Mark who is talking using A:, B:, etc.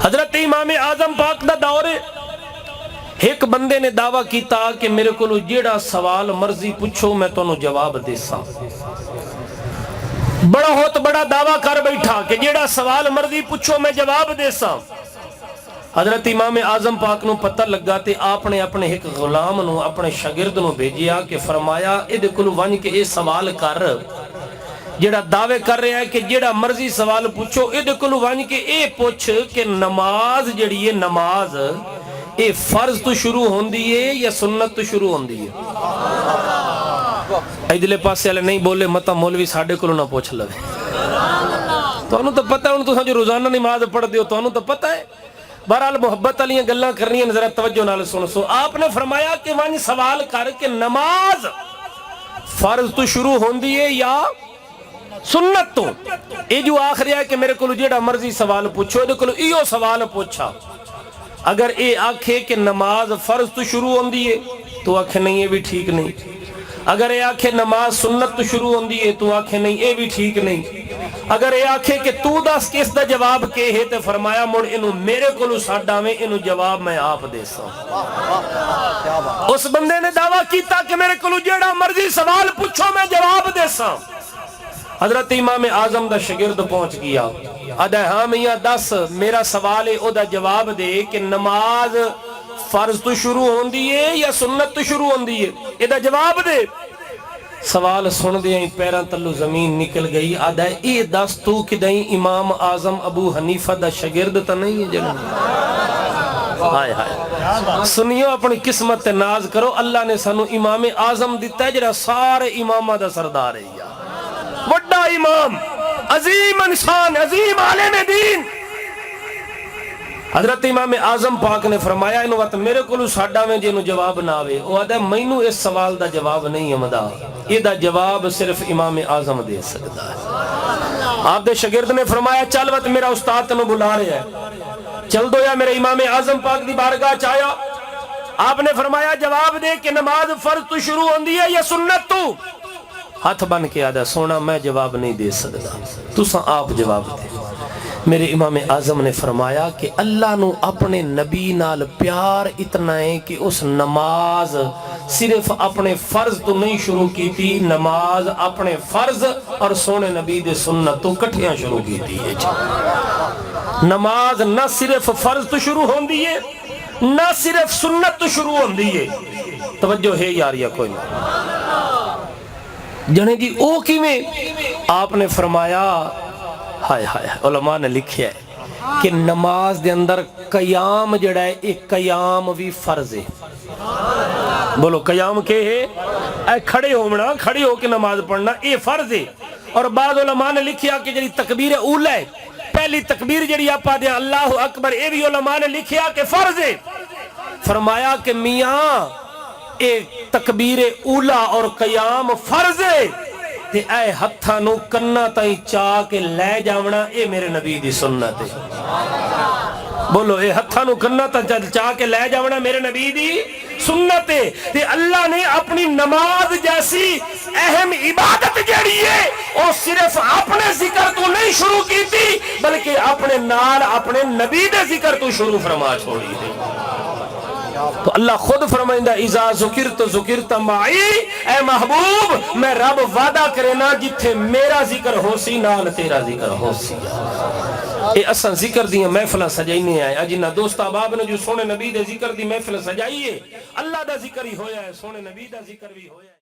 A: حضرت امام اعظم پاک دا دور ہے، ایک بندے نے دعویٰ کیتا کہ میرے کو جیڑا سوال مرضی پوچھو میں تو جواب دیسا۔ بڑا دعویٰ کر بیٹھا کہ جیڑا سوال مرضی پوچھو میں جواب دیسا۔ حضرت امام اعظم پاک نو پتہ لگا تے آپ نے اپنے ایک غلام نو اپنے شاگرد نو بھیجیا کہ فرمایا اے کولو ون کے اے سوال کر، جیڑا دعوے کر رہا ہے کہ جیڑا مرضی سوال پوچھو اے کولو ون کے اے پوچھ کہ نماز جیڑی ہے نماز اے فرض تو شروع ہوندی ہے یا سنت تو شروع ہوندی ہے؟ ادھلے پاسے والے نہیں بولے متا مولوی ساڈے کولو نہ پوچھ لگے، تو انہوں تو پتہ ہے، انہوں تو جو روزانہ نماز پڑھ دیو تو انہوں تو پتہ ہے۔ بہرحال محبت علیہ گلاں کرنی ہے، ذرا توجہ نال سو آپ نے فرمایا کہ ون سوال کر کے نماز فرض تو شروع ہوندی ہے یا سنت تو؟ اے جو آخری ہے کہ میرے کو جیڑا مرضی سوال پوچھو اے کولو ایو سوال پوچھا، اگر اے آکھے کہ نماز فرض تو شروع ہوندی ہے تو آکھے نہیں یہ بھی ٹھیک نہیں، اگر اے آکھے نماز سنت تو شروع ہوندی ہے تو آکھے نہیں یہ بھی ٹھیک نہیں، اگر اے آکھے کہ تو دس کس دا جواب کے ہے تے فرمایا مڑ انہوں میرے کولو ساڈا میں انہوں جواب میں آپ دیسا۔ اس بندے نے دعویٰ کیتا کہ میرے کولو جیڑا مرضی سوال پوچھو میں جواب دیسا۔ حضرت امام اعظم دا شاگرد پہنچ گیا، آدھا ہاں میاں دس میرا سوال ہے او دا جواب دے کہ نماز فرض تو شروع ہوندی ہے یا سنت تو شروع ہوندی ہے، اے دا جواب دے۔ سوال سن دیں پیران تلو زمین نکل گئی، آدھا اے دس تو کدائیں امام اعظم ابو حنیفہ دا شاگرد تا نہیں ہے جنہوں؟ ہائے ہائے سنیو اپنی قسمت ناز کرو، اللہ نے سانو امام اعظم دیتا ہے جڑا سارے امامہ دا سردار ہے، یا وڈا امام، عظیم انسان، عظیم عالم دین۔ حضرت امام اعظم پاک نے فرمایا انہوں وقت میرے کولو ساڈا میں جنہوں جواب نہ آوے، وہ آدھا مینوں اس سوال دا جواب نہیں امدہ، یہ دا جواب صرف امام اعظم دے سکتا ہے۔ آپ دے شاگرد نے فرمایا چل وقت میرا استاد تنو بلا رہے ہیں، چل دو یا میرے امام اعظم پاک دی بارگاہ چاہیا۔ آپ نے فرمایا جواب دے کہ نماز فرض تو شروع ہوندی ہے یا سنت تو؟ ہاتھ بن کے آدھا سونا میں جواب نہیں دے سکتا، تساں آپ جواب دے۔ میرے امام اعظم نے فرمایا کہ اللہ نو اپنے نبی نال پیار اتنا ہے کہ اس نماز صرف اپنے فرض تو نہیں شروع کی تھی، نماز اپنے فرض اور سونے نبی دے سنت تو کٹھیاں شروع کی تھی۔ نماز نہ صرف فرض تو شروع ہوندی ہے نہ صرف سنت تو شروع ہوندی ہے۔ توجہ ہے یاریا کوئی نہیں جنے جی او کی میں آپ نے فرمایا ہائے ہائے علماء نے لکھیا ہے کہ نماز دے اندر قیام جڑا ہے ایک قیام بھی فرض ہے۔ بولو قیام کے ہے؟ اے کھڑے ہونا، کھڑے ہو کے نماز پڑھنا اے فرض ہے۔ اور بعض علماء نے لکھیا کہ جڑی تکبیر اولا ہے، پہلی تکبیر جڑی آپ دیا اللہ اکبر، اے بھی علماء نے لکھیا کہ فرض ہے۔ فرمایا کہ میاں اے تکبیر اولا اور قیام فرض ہے تے اے ہتھاں نو کنا تائیں چاہ کے لے جاونا اے میرے نبی دی سنت ہے۔ بولو اے ہتھاں نو کنا تائیں چاہ کے لے جاونا میرے نبی دی سنت ہے۔ تے اللہ نے اپنی نماز جیسی اہم عبادت جڑی ہے او صرف اپنے ذکر تو نہیں شروع کی تھی بلکہ اپنے نال اپنے نبی دے ذکر تو شروع فرما چھوڑی تھی۔ تو اللہ خود فرمائندہ اذا ذکرت ذکرت معی، اے محبوب میں رب وعدہ کرے نا جتھے میرا ذکر ہو سی نال تیرا ذکر ہو سی۔ اے اساں ذکر دیاں محفلہ سجائینے آئے، اجنہ دوست احباب نے جو سونے نبی دے ذکر دی محفل سجائیے، اللہ دا ذکر ہی ہویا ہے، سونے نبی دا ذکر بھی ہویا ہے۔